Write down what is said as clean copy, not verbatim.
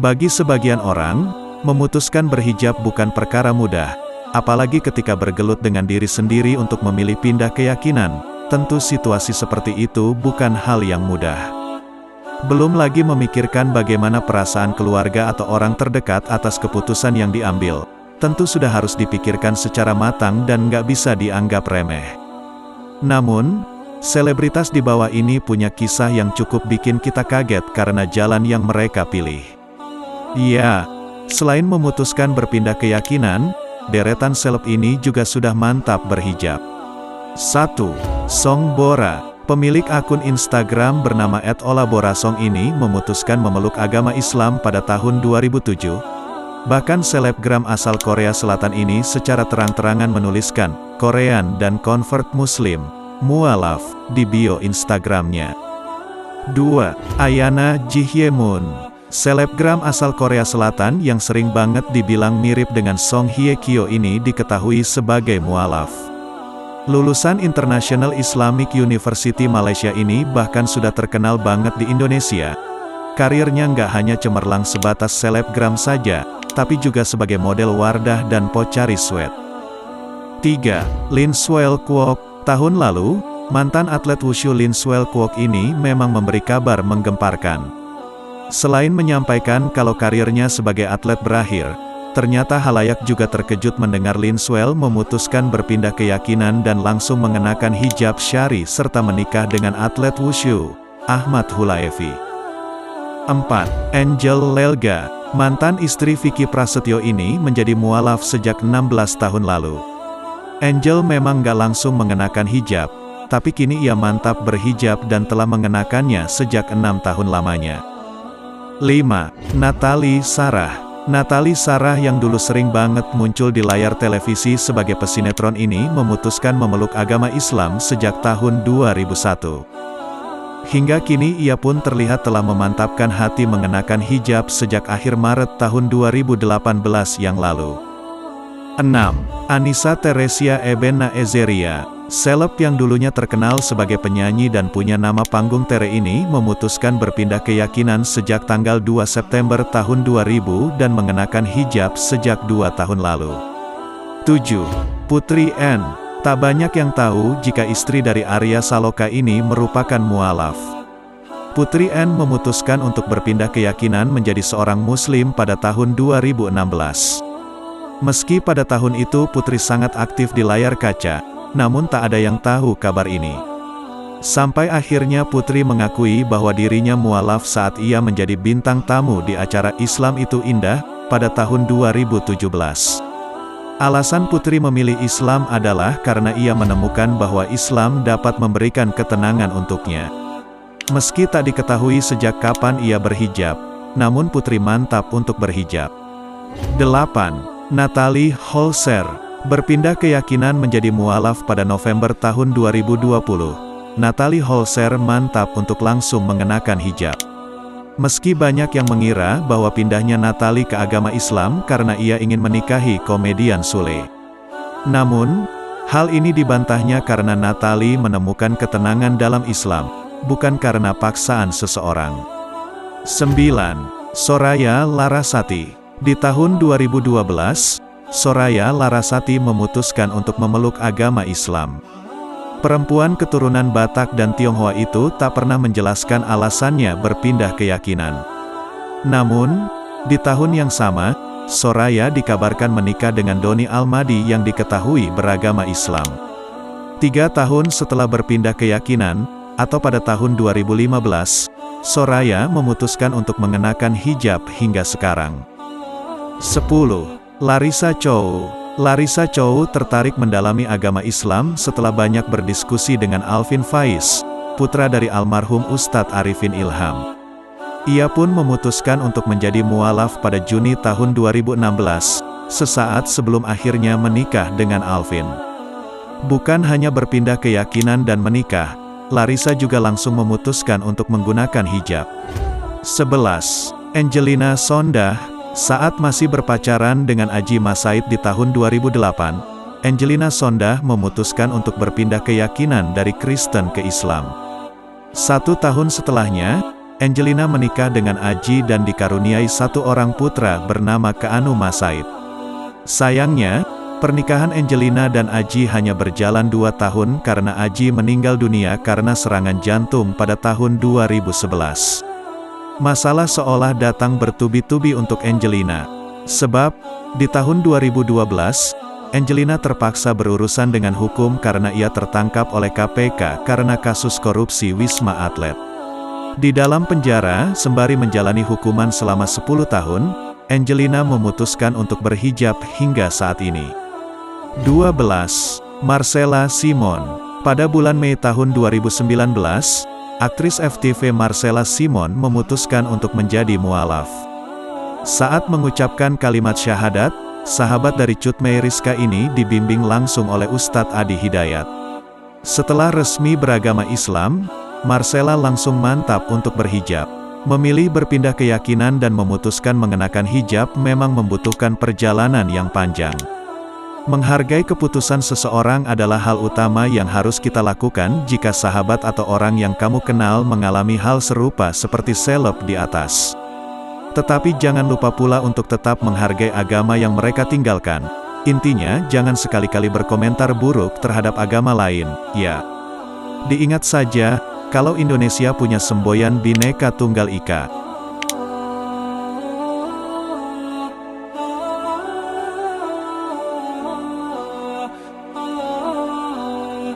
Bagi sebagian orang, memutuskan berhijab bukan perkara mudah, apalagi ketika bergelut dengan diri sendiri untuk memilih pindah keyakinan. Tentu situasi seperti itu bukan hal yang mudah. Belum lagi memikirkan bagaimana perasaan keluarga atau orang terdekat atas keputusan yang diambil. Tentu sudah harus dipikirkan secara matang dan nggak bisa dianggap remeh. Namun, selebritas di bawah ini punya kisah yang cukup bikin kita kaget karena jalan yang mereka pilih. Ya, selain memutuskan berpindah keyakinan, deretan seleb ini juga sudah mantap berhijab. 1. Song Bora. Pemilik akun Instagram bernama @olaborasong ini memutuskan memeluk agama Islam pada tahun 2007. Bahkan selebgram asal Korea Selatan ini secara terang-terangan menuliskan, Korean dan convert Muslim, mualaf, di bio Instagramnya. 2. Ayana Jihyemun. Selebgram asal Korea Selatan yang sering banget dibilang mirip dengan Song Hye Kyo ini diketahui sebagai mualaf. Lulusan International Islamic University Malaysia ini bahkan sudah terkenal banget di Indonesia. Karirnya nggak hanya cemerlang sebatas selebgram saja, tapi juga sebagai model Wardah dan Pocari Sweat. 3. Lin Swell Kwok. Tahun lalu, mantan atlet wushu Lin Swell Kwok ini memang memberi kabar menggemparkan. Selain menyampaikan kalau karirnya sebagai atlet berakhir, ternyata halayak juga terkejut mendengar Lin Swell memutuskan berpindah keyakinan dan langsung mengenakan hijab syari serta menikah dengan atlet wushu, Ahmad Hulaevi. 4. Angel Lelga. Mantan istri Vicky Prasetyo ini menjadi mualaf sejak 16 tahun lalu. Angel memang gak langsung mengenakan hijab, tapi kini ia mantap berhijab dan telah mengenakannya sejak 6 tahun lamanya. 5. Natalie Sarah. Natalie Sarah yang dulu sering banget muncul di layar televisi sebagai pesinetron ini memutuskan memeluk agama Islam sejak tahun 2001. Hingga kini ia pun terlihat telah memantapkan hati mengenakan hijab sejak akhir Maret tahun 2018 yang lalu. 6. Anissa Teresia Ebena Ezeria. Seleb yang dulunya terkenal sebagai penyanyi dan punya nama panggung Tere ini memutuskan berpindah keyakinan sejak tanggal 2 September tahun 2000 dan mengenakan hijab sejak 2 tahun lalu. 7. Putri N. Tak banyak yang tahu jika istri dari Arya Saloka ini merupakan mualaf. Putri N memutuskan untuk berpindah keyakinan menjadi seorang muslim pada tahun 2016. Meski pada tahun itu Putri sangat aktif di layar kaca, namun tak ada yang tahu kabar ini. Sampai akhirnya Putri mengakui bahwa dirinya mualaf saat ia menjadi bintang tamu di acara Islam Itu Indah, pada tahun 2017. Alasan Putri memilih Islam adalah karena ia menemukan bahwa Islam dapat memberikan ketenangan untuknya. Meski tak diketahui sejak kapan ia berhijab, namun Putri mantap untuk berhijab. 8. Natalie Holzer. Berpindah keyakinan menjadi mualaf pada November tahun 2020. Natalie Holzer mantap untuk langsung mengenakan hijab. Meski banyak yang mengira bahwa pindahnya Natalie ke agama Islam karena ia ingin menikahi komedian Sule. Namun, hal ini dibantahnya karena Natalie menemukan ketenangan dalam Islam, bukan karena paksaan seseorang. 9. Soraya Larasati. Di tahun 2012, Soraya Larasati memutuskan untuk memeluk agama Islam. Perempuan keturunan Batak dan Tionghoa itu tak pernah menjelaskan alasannya berpindah keyakinan. Namun, di tahun yang sama, Soraya dikabarkan menikah dengan Doni Almadi yang diketahui beragama Islam. 3 tahun setelah berpindah keyakinan, atau pada tahun 2015, Soraya memutuskan untuk mengenakan hijab hingga sekarang. 10. Larissa Chow. Larissa Chow tertarik mendalami agama Islam setelah banyak berdiskusi dengan Alvin Faiz, putra dari almarhum Ustadz Arifin Ilham. Ia pun memutuskan untuk menjadi mualaf pada Juni tahun 2016, sesaat sebelum akhirnya menikah dengan Alvin. Bukan hanya berpindah keyakinan dan menikah, Larissa juga langsung memutuskan untuk menggunakan hijab. 11. Angelina Sondah. Saat masih berpacaran dengan Aji Masaid di tahun 2008, Angelina Sondah memutuskan untuk berpindah keyakinan dari Kristen ke Islam. 1 tahun setelahnya, Angelina menikah dengan Aji dan dikaruniai satu orang putra bernama Keanu Masaid. Sayangnya, pernikahan Angelina dan Aji hanya berjalan 2 tahun karena Aji meninggal dunia karena serangan jantung pada tahun 2011. Masalah seolah datang bertubi-tubi untuk Angelina. Sebab, di tahun 2012, Angelina terpaksa berurusan dengan hukum karena ia tertangkap oleh KPK karena kasus korupsi Wisma Atlet. Di dalam penjara, sembari menjalani hukuman selama 10 tahun, Angelina memutuskan untuk berhijab hingga saat ini. 12. Marcella Simon. Pada bulan Mei tahun 2019, aktris FTV Marcella Simon memutuskan untuk menjadi mualaf. Saat mengucapkan kalimat syahadat, sahabat dari Cut Mei Rizka ini dibimbing langsung oleh Ustadz Adi Hidayat. Setelah resmi beragama Islam, Marcella langsung mantap untuk berhijab. Memilih berpindah keyakinan dan memutuskan mengenakan hijab memang membutuhkan perjalanan yang panjang. Menghargai keputusan seseorang adalah hal utama yang harus kita lakukan jika sahabat atau orang yang kamu kenal mengalami hal serupa seperti seleb di atas. Tetapi jangan lupa pula untuk tetap menghargai agama yang mereka tinggalkan. Intinya, jangan sekali-kali berkomentar buruk terhadap agama lain, ya. Diingat saja, kalau Indonesia punya semboyan Bhinneka Tunggal Ika,